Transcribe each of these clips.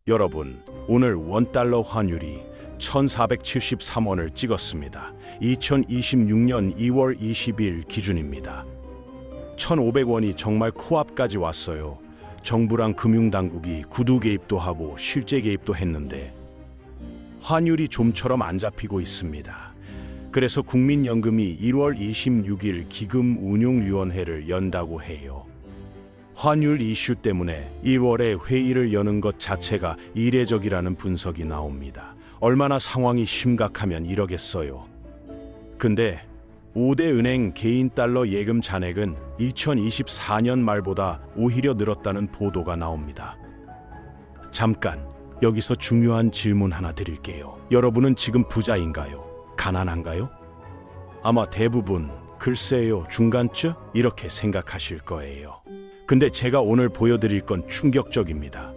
여러분, 오늘 원달러 환율이 1473원을 찍었습니다. 2026년 2월 20일 기준입니다. 1500원이 정말 코앞까지 왔어요. 정부랑 금융당국이 구두 개입도 하고 실제 개입도 했는데 환율이 좀처럼 안 잡히고 있습니다. 그래서 국민연금이 1월 26일 기금운용위원회를 연다고 해요. 환율 이슈 때문에 1월에 회의를 여는 것 자체가 이례적이라는 분석이 나옵니다. 얼마나 상황이 심각하면 이러겠어요. 근데 5대 은행 개인 달러 예금 잔액은 2024년 말보다 오히려 늘었다는 보도가 나옵니다. 잠깐 여기서 중요한 질문 하나 드릴게요. 여러분은 지금 부자인가요? 가난한가요? 아마 대부분 글쎄요, 중간쯤 이렇게 생각하실 거예요. 근데 제가 오늘 보여드릴 건 충격적입니다.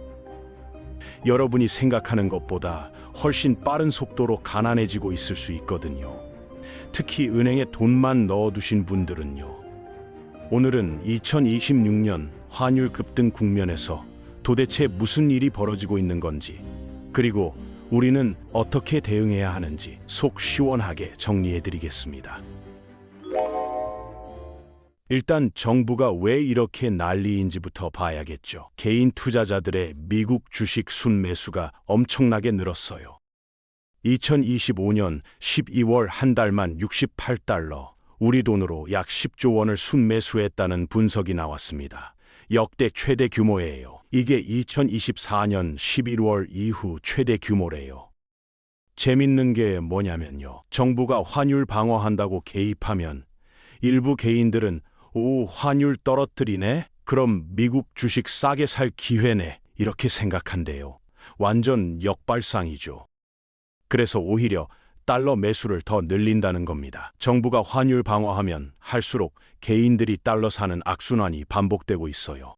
여러분이 생각하는 것보다 훨씬 빠른 속도로 가난해지고 있을 수 있거든요. 특히 은행에 돈만 넣어두신 분들은요. 오늘은 2026년 환율 급등 국면에서 도대체 무슨 일이 벌어지고 있는 건지, 그리고 우리는 어떻게 대응해야 하는지 속 시원하게 정리해드리겠습니다. 일단 정부가 왜 이렇게 난리인지부터 봐야겠죠. 개인 투자자들의 미국 주식 순매수가 엄청나게 늘었어요. 2025년 12월 한 달만 68달러, 우리 돈으로 약 10조 원을 순매수했다는 분석이 나왔습니다. 역대 최대 규모예요. 이게 2024년 11월 이후 최대 규모래요. 재밌는 게 뭐냐면요. 정부가 환율 방어한다고 개입하면 일부 개인들은 오, 환율 떨어뜨리네? 그럼 미국 주식 싸게 살 기회네. 이렇게 생각한대요. 완전 역발상이죠. 그래서 오히려 달러 매수를 더 늘린다는 겁니다. 정부가 환율 방어하면 할수록 개인들이 달러 사는 악순환이 반복되고 있어요.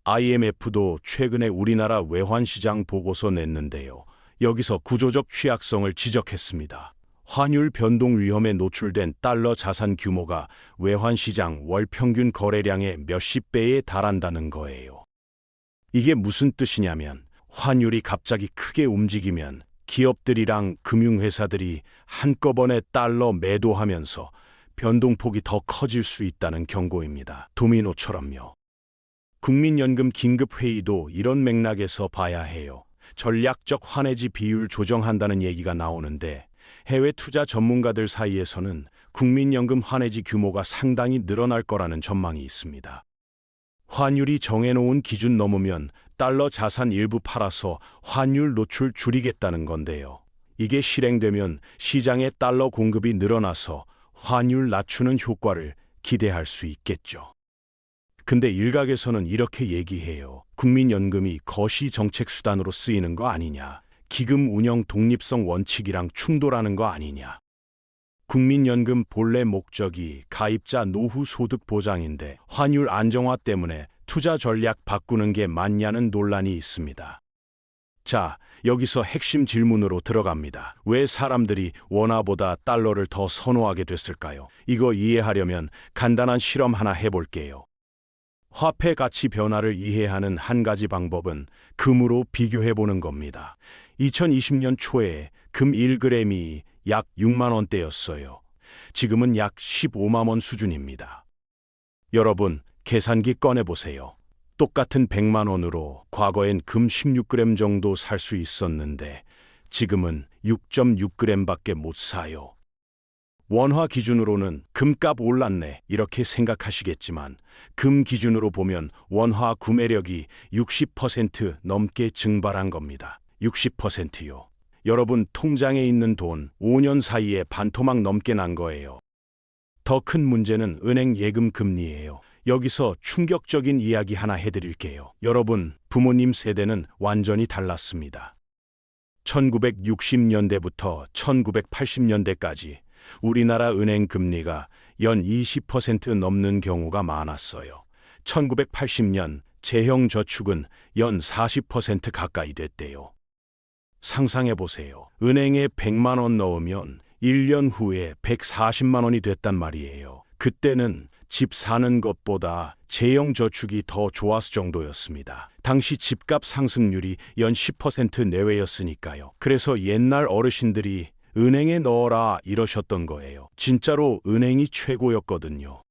IMF도 최근에 우리나라 외환시장 보고서 냈는데요. 여기서 구조적 취약성을 지적했습니다. 환율 변동 위험에 노출된 달러 자산 규모가 외환시장 월 평균 거래량의 몇십 배에 달한다는 거예요. 이게 무슨 뜻이냐면 환율이 갑자기 크게 움직이면 기업들이랑 금융회사들이 한꺼번에 달러 매도하면서 변동폭이 더 커질 수 있다는 경고입니다. 도미노처럼요. 국민연금 긴급회의도 이런 맥락에서 봐야 해요. 전략적 환해지 비율 조정한다는 얘기가 나오는데 해외 투자 전문가들 사이에서는 국민연금 환해지 규모가 상당히 늘어날 거라는 전망이 있습니다. 환율이 정해놓은 기준 넘으면 달러 자산 일부 팔아서 환율 노출 줄이겠다는 건데요. 이게 실행되면 시장에 달러 공급이 늘어나서 환율 낮추는 효과를 기대할 수 있겠죠. 근데 일각에서는 이렇게 얘기해요. 국민연금이 거시 정책 수단으로 쓰이는 거 아니냐. 기금 운영 독립성 원칙이랑 충돌하는 거 아니냐. 국민연금 본래 목적이 가입자 노후 소득 보장인데 환율 안정화 때문에 투자 전략 바꾸는 게 맞냐는 논란이 있습니다. 자, 여기서 핵심 질문으로 들어갑니다. 왜 사람들이 원화보다 달러를 더 선호하게 됐을까요? 이거 이해하려면 간단한 실험 하나 해볼게요. 화폐 가치 변화를 이해하는 한 가지 방법은 금으로 비교해보는 겁니다. 2020년 초에 금 1g이 약 6만 원대였어요. 지금은 약 15만 원 수준입니다. 여러분, 계산기 꺼내보세요. 똑같은 100만 원으로 과거엔 금 16g 정도 살 수 있었는데 지금은 6.6g밖에 못 사요. 원화 기준으로는 금값 올랐네 이렇게 생각하시겠지만 금 기준으로 보면 원화 구매력이 60% 넘게 증발한 겁니다. 60%요. 여러분 통장에 있는 돈 5년 사이에 반토막 넘게 난 거예요. 더 큰 문제는 은행 예금 금리예요. 여기서 충격적인 이야기 하나 해드릴게요. 여러분, 부모님 세대는 완전히 달랐습니다. 1960년대부터 1980년대까지 우리나라 은행 금리가 연 20% 넘는 경우가 많았어요. 1980년 재형 저축은 연 40% 가까이 됐대요. 상상해보세요. 은행에 100만 원 넣으면 1년 후에 140만 원이 됐단 말이에요. 그때는 집 사는 것보다 재형 저축이 더 좋았을 정도였습니다. 당시 집값 상승률이 연 10% 내외였으니까요. 그래서 옛날 어르신들이 은행에 넣어라 이러셨던 거예요. 진짜로 은행이 최고였거든요.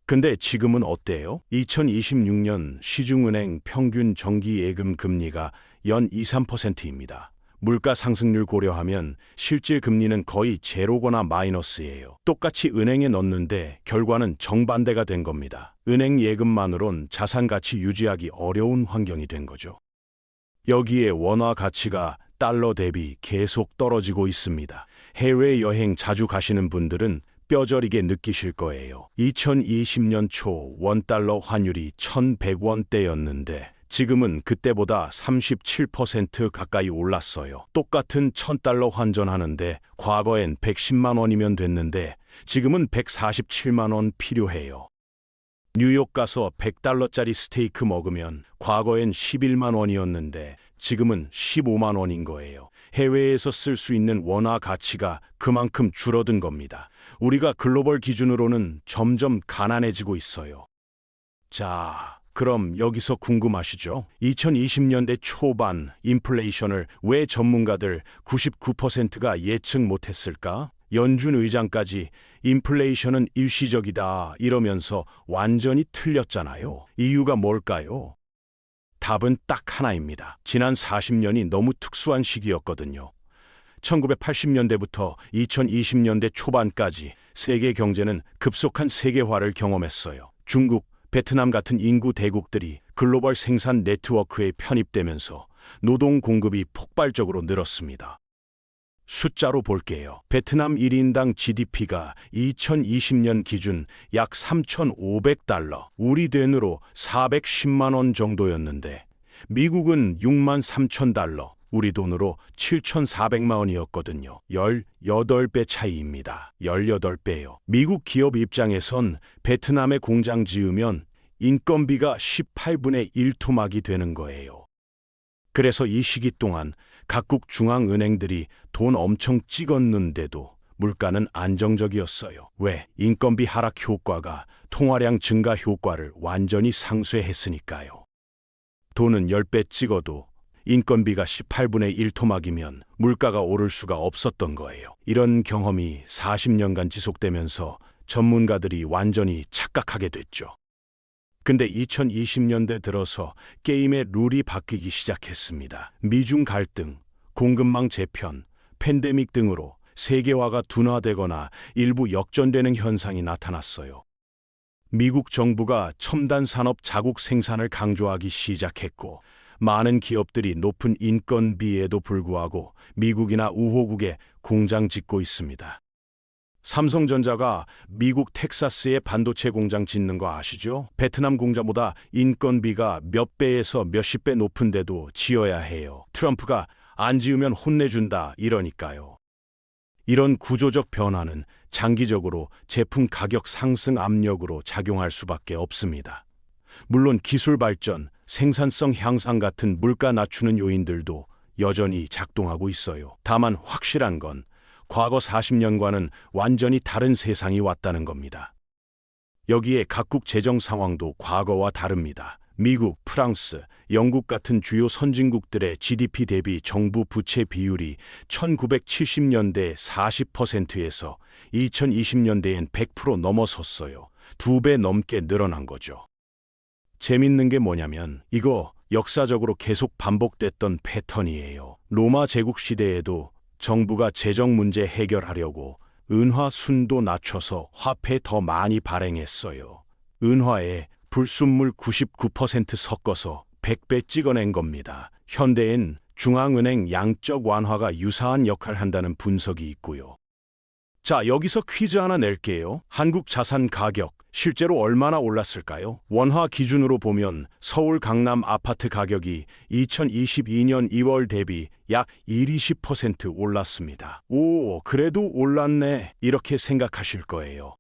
근데 지금은 어때요? 2026년 시중은행 평균 정기예금 금리가 연 2, 3%입니다. 물가 상승률 고려하면 실질 금리는 거의 제로거나 마이너스예요. 똑같이 은행에 넣는데 결과는 정반대가 된 겁니다. 은행 예금만으론 자산 가치 유지하기 어려운 환경이 된 거죠. 여기에 원화 가치가 달러 대비 계속 떨어지고 있습니다. 해외여행 자주 가시는 분들은 뼈저리게 느끼실 거예요. 2020년 초 원달러 환율이 1,100원대였는데 지금은 그때보다 37% 가까이 올랐어요. 똑같은 1,000달러 환전하는데 과거엔 110만 원이면 됐는데 지금은 147만 원 필요해요. 뉴욕 가서 100달러짜리 스테이크 먹으면 과거엔 11만 원이었는데 지금은 15만 원인 거예요. 해외에서 쓸 수 있는 원화 가치가 그만큼 줄어든 겁니다. 우리가 글로벌 기준으로는 점점 가난해지고 있어요. 자, 그럼 여기서 궁금하시죠? 2020년대 초반 인플레이션을 왜 전문가들 99%가 예측 못했을까? 연준 의장까지 인플레이션은 일시적이다 이러면서 완전히 틀렸잖아요. 이유가 뭘까요? 답은 딱 하나입니다. 지난 40년이 너무 특수한 시기였거든요. 1980년대부터 2020년대 초반까지 세계 경제는 급속한 세계화를 경험했어요. 중국, 베트남 같은 인구 대국들이 글로벌 생산 네트워크에 편입되면서 노동 공급이 폭발적으로 늘었습니다. 숫자로 볼게요. 베트남 1인당 GDP가 2020년 기준 약 3,500달러, 우리 돈으로 410만 원 정도였는데 미국은 6만 3천 달러, 우리 돈으로 7,400만 원이었거든요. 18배 차이입니다. 18배요. 미국 기업 입장에선 베트남에 공장 지으면 인건비가 18분의 1 토막이 되는 거예요. 그래서 이 시기 동안 각국 중앙은행들이 돈 엄청 찍었는데도 물가는 안정적이었어요. 왜? 인건비 하락 효과가 통화량 증가 효과를 완전히 상쇄했으니까요. 돈은 10배 찍어도 인건비가 18분의 1 토막이면 물가가 오를 수가 없었던 거예요. 이런 경험이 40년간 지속되면서 전문가들이 완전히 착각하게 됐죠. 근데 2020년대 들어서 게임의 룰이 바뀌기 시작했습니다. 미중 갈등, 공급망 재편, 팬데믹 등으로 세계화가 둔화되거나 일부 역전되는 현상이 나타났어요. 미국 정부가 첨단 산업 자국 생산을 강조하기 시작했고 많은 기업들이 높은 인건비에도 불구하고 미국이나 우호국에 공장 짓고 있습니다. 삼성전자가 미국 텍사스에 반도체 공장 짓는 거 아시죠? 베트남 공장보다 인건비가 몇 배에서 몇십 배 높은데도 지어야 해요. 트럼프가 안 지으면 혼내준다 이러니까요. 이런 구조적 변화는 장기적으로 제품 가격 상승 압력으로 작용할 수밖에 없습니다. 물론 기술 발전, 생산성 향상 같은 물가 낮추는 요인들도 여전히 작동하고 있어요. 다만 확실한 건 과거 40년과는 완전히 다른 세상이 왔다는 겁니다. 여기에 각국 재정 상황도 과거와 다릅니다. 미국, 프랑스, 영국 같은 주요 선진국들의 GDP 대비 정부 부채 비율이 1970년대 40%에서 2020년대엔 100% 넘어섰어요. 2배 넘게 늘어난 거죠. 재밌는 게 뭐냐면 이거 역사적으로 계속 반복됐던 패턴이에요. 로마 제국 시대에도 정부가 재정 문제 해결하려고 은화 순도 낮춰서 화폐 더 많이 발행했어요. 은화에 불순물 99% 섞어서 100배 찍어낸 겁니다. 현대엔 중앙은행 양적 완화가 유사한 역할을 한다는 분석이 있고요. 자, 여기서 퀴즈 하나 낼게요. 한국 자산 가격 실제로 얼마나 올랐을까요? 원화 기준으로 보면 서울 강남 아파트 가격이 2022년 2월 대비 약 120% 올랐습니다. 오, 그래도 올랐네. 이렇게 생각하실 거예요.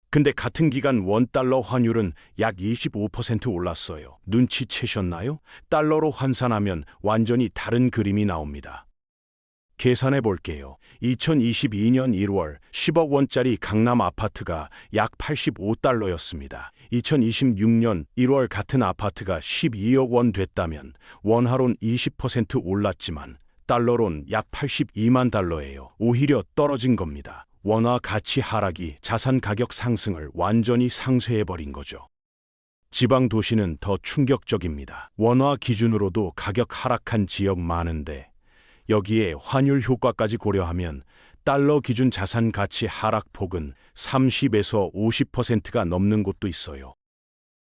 근데 같은 기간 원달러 환율은 약 25% 올랐어요. 눈치채셨나요? 달러로 환산하면 완전히 다른 그림이 나옵니다. 계산해 볼게요. 2022년 1월 10억 원짜리 강남 아파트가 약 85달러였습니다. 2026년 1월 같은 아파트가 12억 원 됐다면 원화론 20% 올랐지만 달러론 약 82만 달러예요. 오히려 떨어진 겁니다. 원화 가치 하락이 자산 가격 상승을 완전히 상쇄해버린 거죠. 지방 도시는 더 충격적입니다. 원화 기준으로도 가격 하락한 지역 많은데 여기에 환율 효과까지 고려하면 달러 기준 자산 가치 하락폭은 30에서 50%가 넘는 곳도 있어요.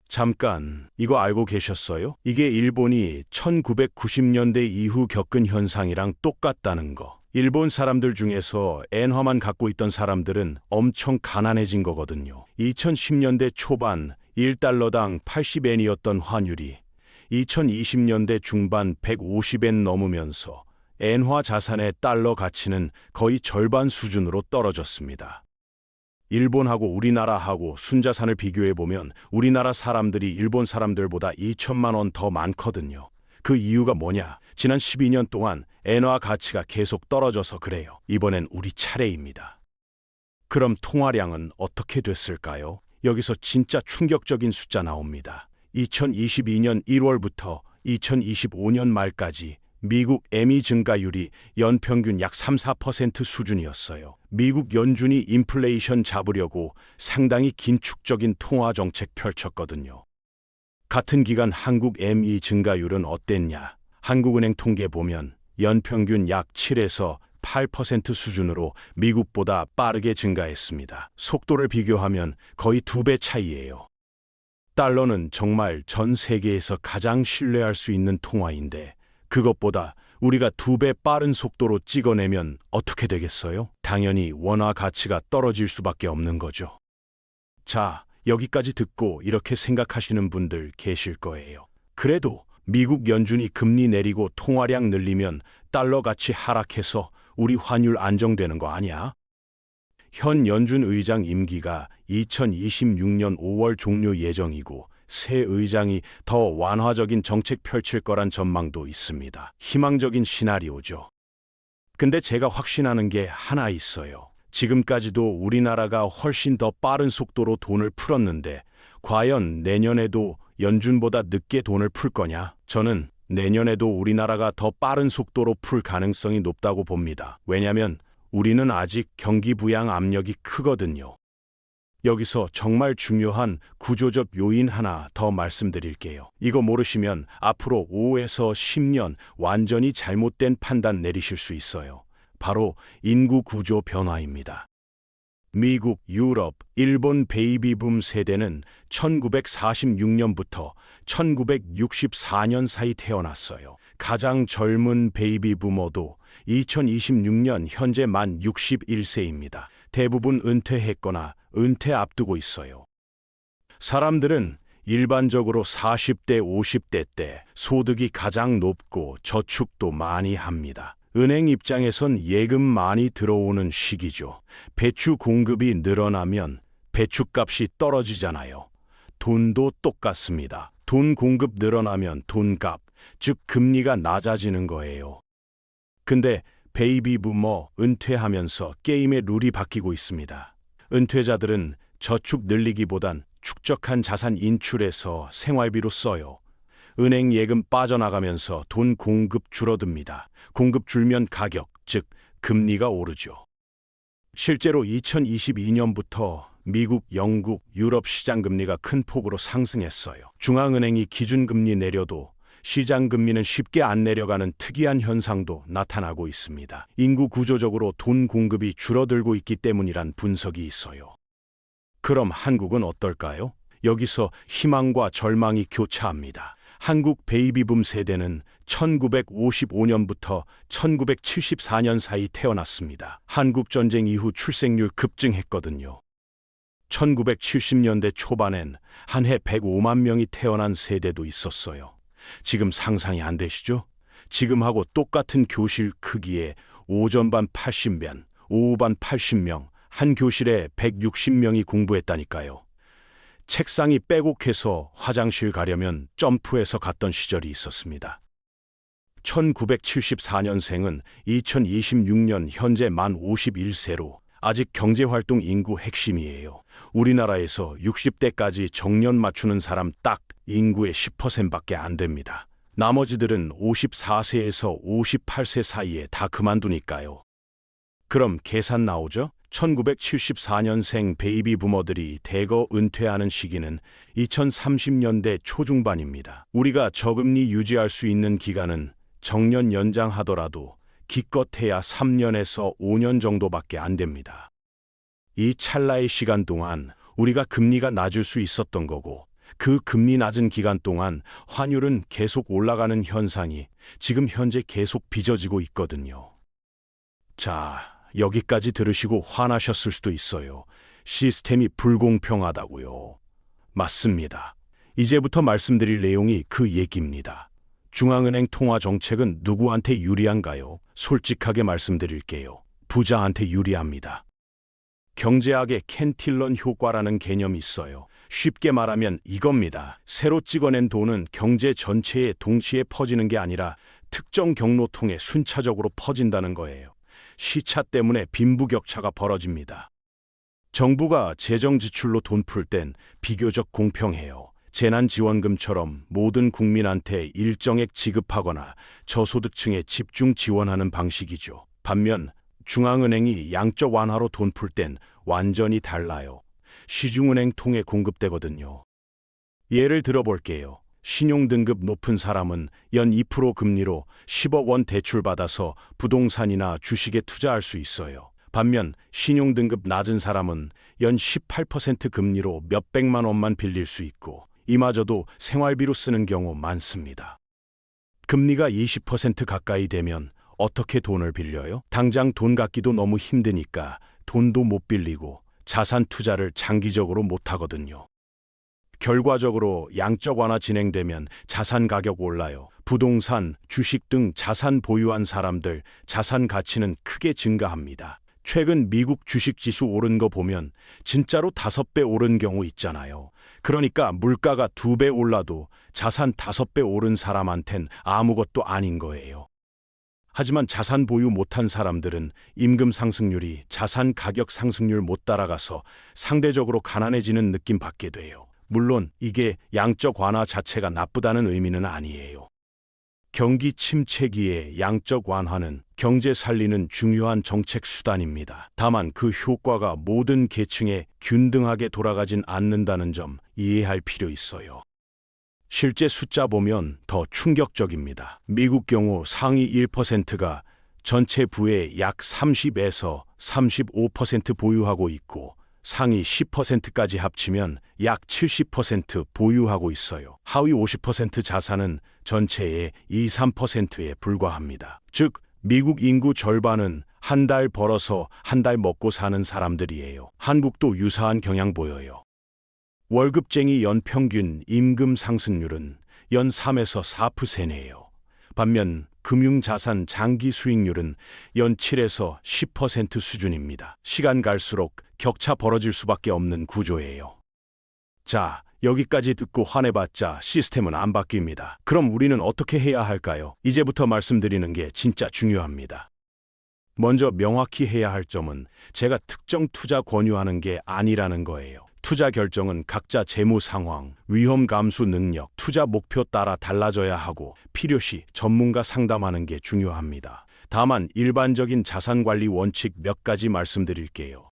잠깐, 이거 알고 계셨어요? 이게 일본이 1990년대 이후 겪은 현상이랑 똑같다는 거. 일본 사람들 중에서 엔화만 갖고 있던 사람들은 엄청 가난해진 거거든요. 2010년대 초반 1달러당 80엔이었던 환율이 2020년대 중반 150엔 넘으면서 엔화 자산의 달러 가치는 거의 절반 수준으로 떨어졌습니다. 일본하고 우리나라하고 순자산을 비교해보면 우리나라 사람들이 일본 사람들보다 2천만 원 더 많거든요. 그 이유가 뭐냐? 지난 12년 동안 엔화 가치가 계속 떨어져서 그래요. 이번엔 우리 차례입니다. 그럼 통화량은 어떻게 됐을까요? 여기서 진짜 충격적인 숫자 나옵니다. 2022년 1월부터 2025년 말까지 미국 ME 증가율이 연평균 약 3~4% 수준이었어요. 미국 연준이 인플레이션 잡으려고 상당히 긴축적인 통화 정책 펼쳤거든요. 같은 기간 한국 ME 증가율은 어땠냐? 한국은행 통계 보면 연평균 약 7에서 8% 수준으로 미국보다 빠르게 증가했습니다. 속도를 비교하면 거의 2배 차이예요. 달러는 정말 전 세계에서 가장 신뢰할 수 있는 통화인데 그것보다 우리가 2배 빠른 속도로 찍어내면 어떻게 되겠어요? 당연히 원화 가치가 떨어질 수밖에 없는 거죠. 자, 여기까지 듣고 이렇게 생각하시는 분들 계실 거예요. 그래도 미국 연준이 금리 내리고 통화량 늘리면 달러 가치 하락해서 우리 환율 안정되는 거 아니야? 현 연준 의장 임기가 2026년 5월 종료 예정이고 새 의장이 더 완화적인 정책 펼칠 거란 전망도 있습니다. 희망적인 시나리오죠. 근데 제가 확신하는 게 하나 있어요. 지금까지도 우리나라가 훨씬 더 빠른 속도로 돈을 풀었는데 과연 내년에도 연준보다 늦게 돈을 풀 거냐? 저는 내년에도 우리나라가 더 빠른 속도로 풀 가능성이 높다고 봅니다. 왜냐하면 우리는 아직 경기 부양 압력이 크거든요. 여기서 정말 중요한 구조적 요인 하나 더 말씀드릴게요. 이거 모르시면 앞으로 5에서 10년 완전히 잘못된 판단 내리실 수 있어요. 바로 인구 구조 변화입니다. 미국, 유럽, 일본 베이비붐 세대는 1946년부터 1964년 사이 태어났어요. 가장 젊은 베이비부머도 2026년 현재 만 61세입니다. 대부분 은퇴했거나 은퇴 앞두고 있어요. 사람들은 일반적으로 40대, 50대 때 소득이 가장 높고 저축도 많이 합니다. 은행 입장에선 예금 많이 들어오는 시기죠. 배추 공급이 늘어나면 배추값이 떨어지잖아요. 돈도 똑같습니다. 돈 공급 늘어나면 돈값, 즉 금리가 낮아지는 거예요. 근데 베이비 부머 은퇴하면서 게임의 룰이 바뀌고 있습니다. 은퇴자들은 저축 늘리기보단 축적한 자산 인출해서 생활비로 써요. 은행 예금 빠져나가면서 돈 공급 줄어듭니다. 공급 줄면 가격, 즉 금리가 오르죠. 실제로 2022년부터 미국, 영국, 유럽 시장 금리가 큰 폭으로 상승했어요. 중앙은행이 기준금리 내려도 시장 금리는 쉽게 안 내려가는 특이한 현상도 나타나고 있습니다. 인구 구조적으로 돈 공급이 줄어들고 있기 때문이란 분석이 있어요. 그럼 한국은 어떨까요? 여기서 희망과 절망이 교차합니다. 한국 베이비붐 세대는 1955년부터 1974년 사이 태어났습니다. 한국전쟁 이후 출생률 급증했거든요. 1970년대 초반엔 한 해 105만 명이 태어난 세대도 있었어요. 지금 상상이 안 되시죠? 지금하고 똑같은 교실 크기에 오전반 80명, 오후반 80명, 한 교실에 160명이 공부했다니까요. 책상이 빼곡해서 화장실 가려면 점프해서 갔던 시절이 있었습니다. 1974년생은 2026년 현재 만 51세로 아직 경제활동 인구 핵심이에요. 우리나라에서 60대까지 정년 맞추는 사람 딱 인구의 10%밖에 안 됩니다. 나머지들은 54세에서 58세 사이에 다 그만두니까요. 그럼 계산 나오죠? 1974년생 베이비 부머들이 대거 은퇴하는 시기는 2030년대 초중반입니다. 우리가 저금리 유지할 수 있는 기간은 정년 연장하더라도 기껏해야 3년에서 5년 정도밖에 안 됩니다. 이 찰나의 시간 동안 우리가 금리가 낮을 수 있었던 거고, 그 금리 낮은 기간 동안 환율은 계속 올라가는 현상이 지금 현재 계속 빚어지고 있거든요. 자, 여기까지 들으시고 화나셨을 수도 있어요. 시스템이 불공평하다고요. 맞습니다. 이제부터 말씀드릴 내용이 그 얘기입니다. 중앙은행 통화 정책은 누구한테 유리한가요? 솔직하게 말씀드릴게요. 부자한테 유리합니다. 경제학의 캔틸런 효과라는 개념이 있어요. 쉽게 말하면 이겁니다. 새로 찍어낸 돈은 경제 전체에 동시에 퍼지는 게 아니라 특정 경로 통해 순차적으로 퍼진다는 거예요. 시차 때문에 빈부격차가 벌어집니다. 정부가 재정 지출로 돈 풀 땐 비교적 공평해요. 재난지원금처럼 모든 국민한테 일정액 지급하거나 저소득층에 집중 지원하는 방식이죠. 반면 중앙은행이 양적 완화로 돈 풀 땐 완전히 달라요. 시중은행 통해 공급되거든요. 예를 들어볼게요. 신용등급 높은 사람은 연 2% 금리로 10억 원 대출받아서 부동산이나 주식에 투자할 수 있어요. 반면 신용등급 낮은 사람은 연 18% 금리로 몇백만 원만 빌릴 수 있고, 이마저도 생활비로 쓰는 경우 많습니다. 금리가 20% 가까이 되면 어떻게 돈을 빌려요? 당장 돈 갚기도 너무 힘드니까 돈도 못 빌리고 자산 투자를 장기적으로 못 하거든요. 결과적으로 양적 완화 진행되면 자산 가격 올라요. 부동산, 주식 등 자산 보유한 사람들 자산 가치는 크게 증가합니다. 최근 미국 주식 지수 오른 거 보면 진짜로 5배 오른 경우 있잖아요. 그러니까 물가가 2배 올라도 자산 5배 오른 사람한텐 아무것도 아닌 거예요. 하지만 자산 보유 못한 사람들은 임금 상승률이 자산 가격 상승률 못 따라가서 상대적으로 가난해지는 느낌 받게 돼요. 물론 이게 양적 완화 자체가 나쁘다는 의미는 아니에요. 경기 침체기에 양적 완화는 경제 살리는 중요한 정책 수단입니다. 다만 그 효과가 모든 계층에 균등하게 돌아가진 않는다는 점 이해할 필요 있어요. 실제 숫자 보면 더 충격적입니다. 미국 경우 상위 1%가 전체 부의 약 30에서 35% 보유하고 있고, 상위 10%까지 합치면 약 70% 보유하고 있어요. 하위 50% 자산은 전체의 2~3%에 불과합니다. 즉, 미국 인구 절반은 한 달 벌어서 한 달 먹고 사는 사람들이에요. 한국도 유사한 경향 보여요. 월급쟁이 연평균 임금 상승률은 연 3에서 4%네요. 반면 금융자산 장기 수익률은 연 7에서 10% 수준입니다. 시간 갈수록 격차 벌어질 수밖에 없는 구조예요. 자, 여기까지 듣고 화내봤자 시스템은 안 바뀝니다. 그럼 우리는 어떻게 해야 할까요? 이제부터 말씀드리는 게 진짜 중요합니다. 먼저 명확히 해야 할 점은 제가 특정 투자 권유하는 게 아니라는 거예요. 투자 결정은 각자 재무 상황, 위험 감수 능력, 투자 목표 따라 달라져야 하고 필요시 전문가 상담하는 게 중요합니다. 다만 일반적인 자산관리 원칙 몇 가지 말씀드릴게요.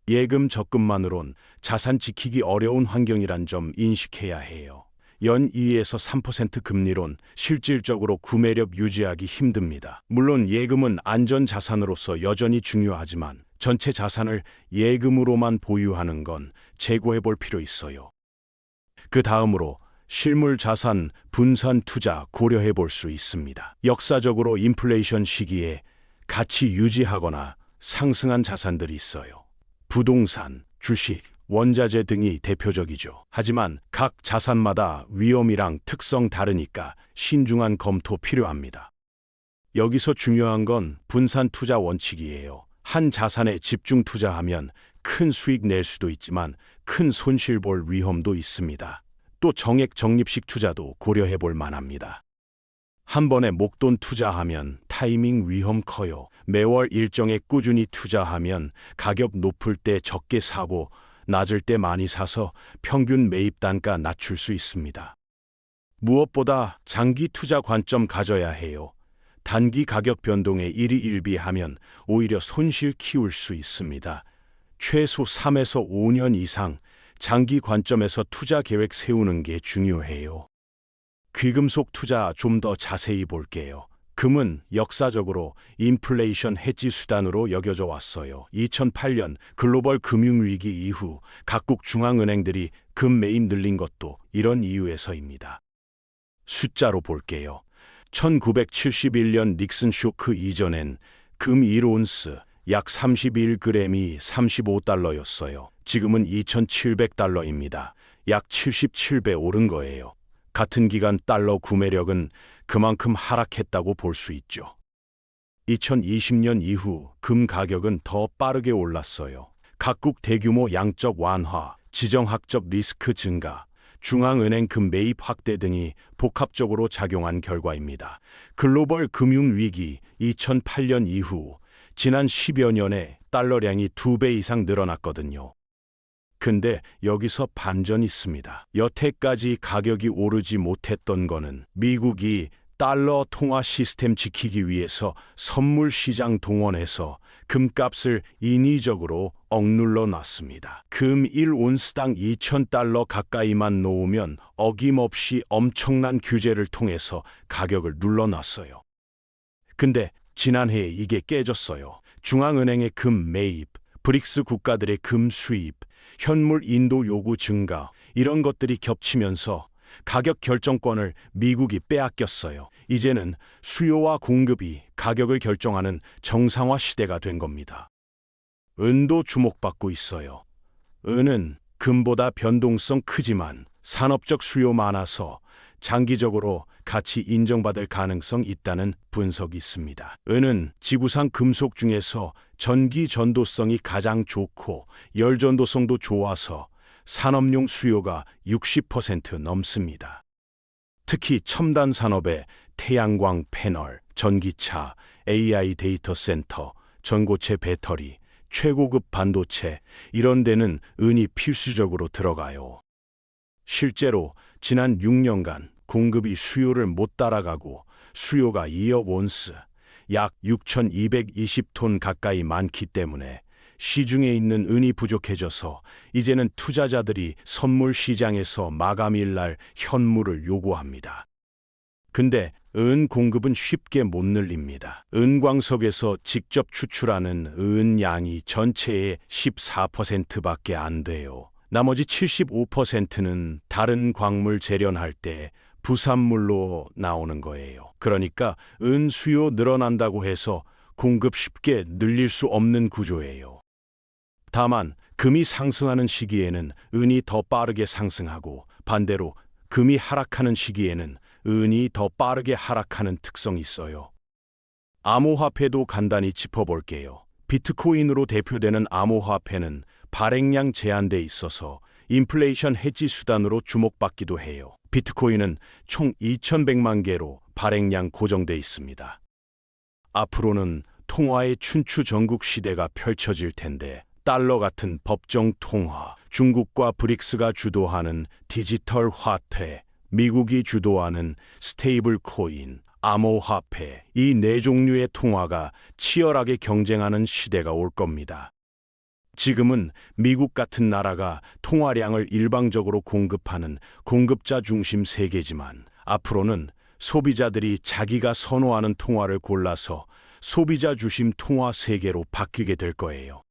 예금 적금만으론 자산 지키기 어려운 환경이란 점 인식해야 해요. 연 2에서 3% 금리론 실질적으로 구매력 유지하기 힘듭니다. 물론 예금은 안전자산으로서 여전히 중요하지만 전체 자산을 예금으로만 보유하는 건 재고해 볼 필요 있어요. 그 다음으로 실물 자산 분산 투자 고려해 볼 수 있습니다. 역사적으로 인플레이션 시기에 가치 유지하거나 상승한 자산들이 있어요. 부동산, 주식, 원자재 등이 대표적이죠. 하지만 각 자산마다 위험이랑 특성 다르니까 신중한 검토 필요합니다. 여기서 중요한 건 분산 투자 원칙이에요. 한 자산에 집중 투자하면 큰 수익 낼 수도 있지만 큰 손실 볼 위험도 있습니다. 또 정액 적립식 투자도 고려해 볼 만합니다. 한 번에 목돈 투자하면 타이밍 위험 커요. 매월 일정에 꾸준히 투자하면 가격 높을 때 적게 사고 낮을 때 많이 사서 평균 매입 단가 낮출 수 있습니다. 무엇보다 장기 투자 관점 가져야 해요. 단기 가격 변동에 일희일비하면 오히려 손실 키울 수 있습니다. 최소 3에서 5년 이상 장기 관점에서 투자 계획 세우는 게 중요해요. 귀금속 투자 좀 더 자세히 볼게요. 금은 역사적으로 인플레이션 해지 수단으로 여겨져 왔어요. 2008년 글로벌 금융위기 이후 각국 중앙은행들이 금 매입 늘린 것도 이런 이유에서입니다. 숫자로 볼게요. 1971년 닉슨 쇼크 이전엔 금 1온스 약 31g이 35달러였어요. 지금은 2,700달러입니다. 약 77배 오른 거예요. 같은 기간 달러 구매력은 그만큼 하락했다고 볼 수 있죠. 2020년 이후 금 가격은 더 빠르게 올랐어요. 각국 대규모 양적 완화, 지정학적 리스크 증가, 중앙은행 금 매입 확대 등이 복합적으로 작용한 결과입니다. 글로벌 금융위기 2008년 이후 지난 10여 년에 달러량이 2배 이상 늘어났거든요. 근데 여기서 반전이 있습니다. 여태까지 가격이 오르지 못했던 거는 미국이 달러 통화 시스템 지키기 위해서 선물 시장 동원해서 금값을 인위적으로 억눌러 놨습니다. 금 1온스당 2,000달러 가까이만 놓으면 어김없이 엄청난 규제를 통해서 가격을 눌러놨어요. 근데 지난해에 이게 깨졌어요. 중앙은행의 금 매입, 브릭스 국가들의 금 수입, 현물 인도 요구 증가, 이런 것들이 겹치면서 가격 결정권을 미국이 빼앗겼어요. 이제는 수요와 공급이 가격을 결정하는 정상화 시대가 된 겁니다. 은도 주목받고 있어요. 은은 금보다 변동성 크지만 산업적 수요 많아서 장기적으로 가치 인정받을 가능성 있다는 분석이 있습니다. 은은 지구상 금속 중에서 전기 전도성이 가장 좋고 열 전도성도 좋아서 산업용 수요가 60% 넘습니다. 특히 첨단 산업에 태양광 패널, 전기차, AI 데이터 센터, 전고체 배터리, 최고급 반도체 이런 데는 은이 필수적으로 들어가요. 실제로 지난 6년간 공급이 수요를 못 따라가고 수요가 2억 온스, 약 6,220톤 가까이 많기 때문에 시중에 있는 은이 부족해져서 이제는 투자자들이 선물 시장에서 마감일 날 현물을 요구합니다. 근데 은 공급은 쉽게 못 늘립니다. 은광석에서 직접 추출하는 은 양이 전체의 14%밖에 안 돼요. 나머지 75%는 다른 광물 재련할 때 부산물로 나오는 거예요. 그러니까 은 수요 늘어난다고 해서 공급 쉽게 늘릴 수 없는 구조예요. 다만 금이 상승하는 시기에는 은이 더 빠르게 상승하고 반대로 금이 하락하는 시기에는 은이 더 빠르게 하락하는 특성이 있어요. 암호화폐도 간단히 짚어볼게요. 비트코인으로 대표되는 암호화폐는 발행량 제한돼 있어서 인플레이션 해지 수단으로 주목받기도 해요. 비트코인은 총 2,100만 개로 발행량 고정돼 있습니다. 앞으로는 통화의 춘추전국 시대가 펼쳐질 텐데 달러 같은 법정 통화, 중국과 브릭스가 주도하는 디지털 화폐, 미국이 주도하는 스테이블 코인, 암호화폐, 이 네 종류의 통화가 치열하게 경쟁하는 시대가 올 겁니다. 지금은 미국 같은 나라가 통화량을 일방적으로 공급하는 공급자 중심 세계지만 앞으로는 소비자들이 자기가 선호하는 통화를 골라서 소비자 중심 통화 세계로 바뀌게 될 거예요.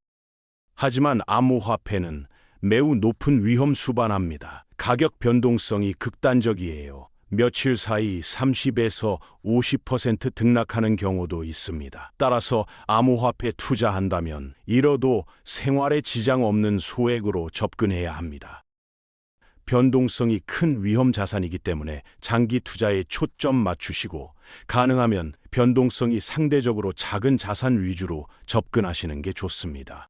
하지만 암호화폐는 매우 높은 위험 수반합니다. 가격 변동성이 극단적이에요. 며칠 사이 30에서 50% 등락하는 경우도 있습니다. 따라서 암호화폐 투자한다면 잃어도 생활에 지장 없는 소액으로 접근해야 합니다. 변동성이 큰 위험 자산이기 때문에 장기 투자에 초점 맞추시고 가능하면 변동성이 상대적으로 작은 자산 위주로 접근하시는 게 좋습니다.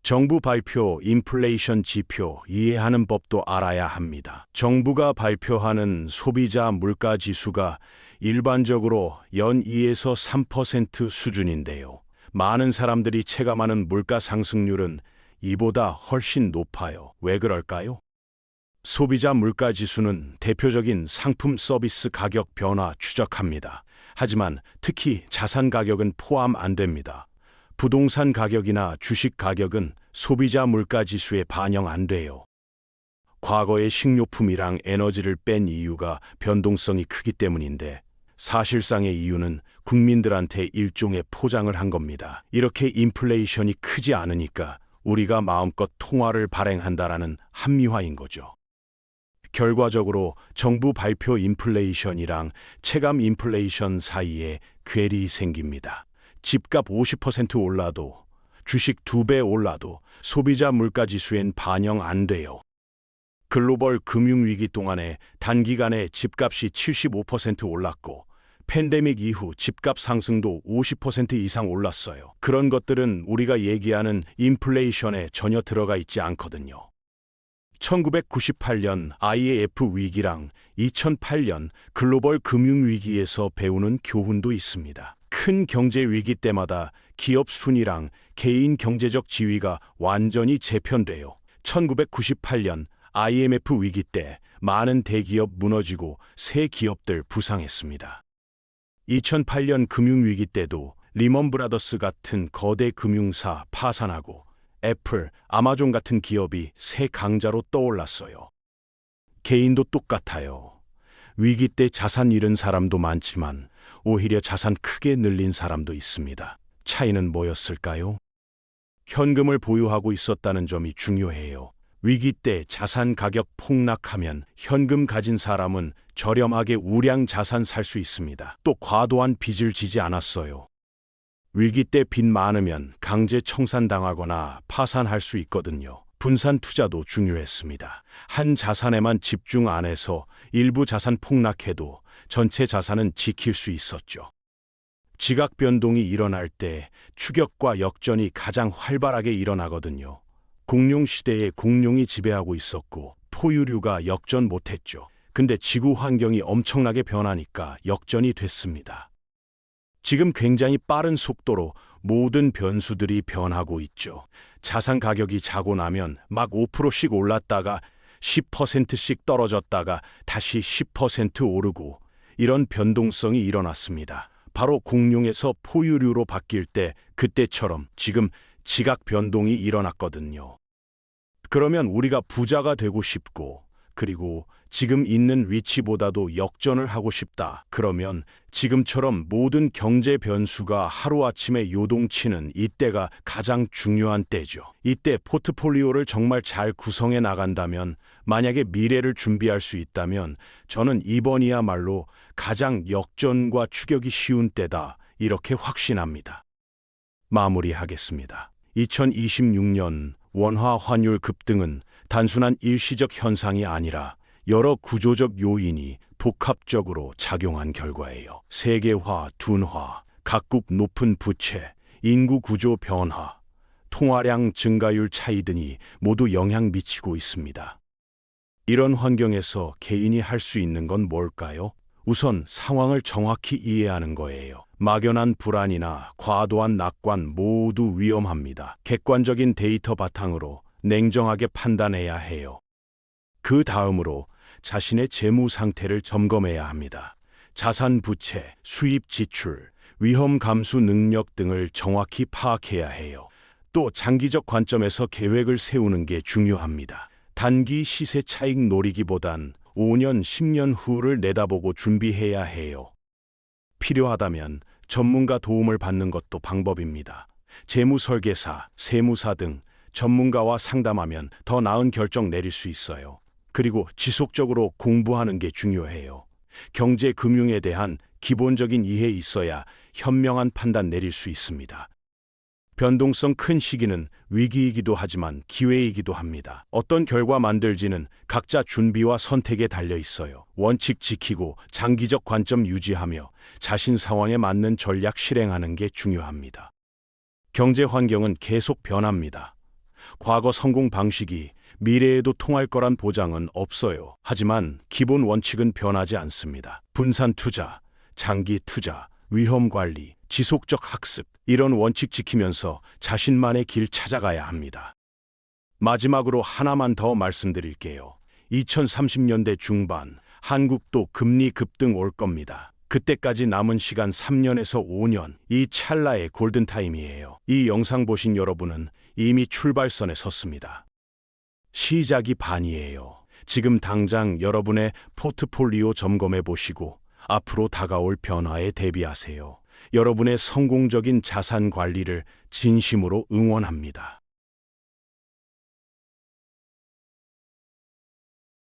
정부 발표 인플레이션 지표 이해하는 법도 알아야 합니다. 정부가 발표하는 소비자 물가 지수가 일반적으로 연 2에서 3% 수준인데요. 많은 사람들이 체감하는 물가 상승률은 이보다 훨씬 높아요. 왜 그럴까요? 소비자 물가 지수는 대표적인 상품 서비스 가격 변화 추적합니다. 하지만 특히 자산 가격은 포함 안 됩니다. 부동산 가격이나 주식 가격은 소비자 물가 지수에 반영 안 돼요. 과거의 식료품이랑 에너지를 뺀 이유가 변동성이 크기 때문인데 사실상의 이유는 국민들한테 일종의 포장을 한 겁니다. 이렇게 인플레이션이 크지 않으니까 우리가 마음껏 통화를 발행한다라는 합리화인 거죠. 결과적으로 정부 발표 인플레이션이랑 체감 인플레이션 사이에 괴리 생깁니다. 집값 50% 올라도 주식 2배 올라도 소비자 물가 지수엔 반영 안 돼요. 글로벌 금융위기 동안에 단기간에 집값이 75% 올랐고 팬데믹 이후 집값 상승도 50% 이상 올랐어요. 그런 것들은 우리가 얘기하는 인플레이션에 전혀 들어가 있지 않거든요. 1998년 IMF 위기랑 2008년 글로벌 금융위기에서 배우는 교훈도 있습니다. 큰 경제 위기 때마다 기업 순위랑 개인 경제적 지위가 완전히 재편돼요. 1998년 IMF 위기 때 많은 대기업 무너지고 새 기업들 부상했습니다. 2008년 금융위기 때도 리먼 브라더스 같은 거대 금융사 파산하고 애플, 아마존 같은 기업이 새 강자로 떠올랐어요. 개인도 똑같아요. 위기 때 자산 잃은 사람도 많지만 오히려 자산 크게 늘린 사람도 있습니다. 차이는 뭐였을까요? 현금을 보유하고 있었다는 점이 중요해요. 위기 때 자산 가격 폭락하면 현금 가진 사람은 저렴하게 우량 자산 살 수 있습니다. 또 과도한 빚을 지지 않았어요. 위기 때 빚 많으면 강제 청산당하거나 파산할 수 있거든요. 분산 투자도 중요했습니다. 한 자산에만 집중 안 해서 일부 자산 폭락해도 전체 자산은 지킬 수 있었죠. 지각 변동이 일어날 때 추격과 역전이 가장 활발하게 일어나거든요. 공룡 시대에 공룡이 지배하고 있었고 포유류가 역전 못했죠. 근데 지구 환경이 엄청나게 변하니까 역전이 됐습니다. 지금 굉장히 빠른 속도로 모든 변수들이 변하고 있죠. 자산 가격이 자고 나면 막 5%씩 올랐다가 10%씩 떨어졌다가 다시 10% 오르고 이런 변동성이 일어났습니다. 바로 공룡에서 포유류로 바뀔 때 그때처럼 지금 지각 변동이 일어났거든요. 그러면 우리가 부자가 되고 싶고 그리고 지금 있는 위치보다도 역전을 하고 싶다. 그러면 지금처럼 모든 경제 변수가 하루아침에 요동치는 이때가 가장 중요한 때죠. 이때 포트폴리오를 정말 잘 구성해 나간다면, 만약에 미래를 준비할 수 있다면 저는 이번이야말로 가장 역전과 추격이 쉬운 때다. 이렇게 확신합니다. 마무리하겠습니다. 2026년 원화 환율 급등은 단순한 일시적 현상이 아니라 여러 구조적 요인이 복합적으로 작용한 결과예요. 세계화, 둔화, 각국 높은 부채, 인구 구조 변화, 통화량 증가율 차이 등이 모두 영향 미치고 있습니다. 이런 환경에서 개인이 할 수 있는 건 뭘까요? 우선 상황을 정확히 이해하는 거예요. 막연한 불안이나 과도한 낙관 모두 위험합니다. 객관적인 데이터 바탕으로 냉정하게 판단해야 해요. 그 다음으로 자신의 재무 상태를 점검해야 합니다. 자산 부채, 수입 지출, 위험 감수 능력 등을 정확히 파악해야 해요. 또 장기적 관점에서 계획을 세우는 게 중요합니다. 단기 시세 차익 노리기보단 5년, 10년 후를 내다보고 준비해야 해요. 필요하다면 전문가 도움을 받는 것도 방법입니다. 재무 설계사, 세무사 등 전문가와 상담하면 더 나은 결정 내릴 수 있어요. 그리고 지속적으로 공부하는 게 중요해요. 경제 금융에 대한 기본적인 이해 있어야 현명한 판단 내릴 수 있습니다. 변동성 큰 시기는 위기이기도 하지만 기회이기도 합니다. 어떤 결과 만들지는 각자 준비와 선택에 달려 있어요. 원칙 지키고 장기적 관점 유지하며 자신 상황에 맞는 전략 실행하는 게 중요합니다. 경제 환경은 계속 변합니다. 과거 성공 방식이 미래에도 통할 거란 보장은 없어요. 하지만 기본 원칙은 변하지 않습니다. 분산 투자, 장기 투자, 위험 관리, 지속적 학습, 이런 원칙 지키면서 자신만의 길 찾아가야 합니다. 마지막으로 하나만 더 말씀드릴게요. 2030년대 중반, 한국도 금리 급등 올 겁니다. 그때까지 남은 시간 3년에서 5년, 이 찰나의 골든타임이에요. 이 영상 보신 여러분은 이미 출발선에 섰습니다. 시작이 반이에요. 지금 당장 여러분의 포트폴리오 점검해 보시고 앞으로 다가올 변화에 대비하세요. 여러분의 성공적인 자산 관리를 진심으로 응원합니다.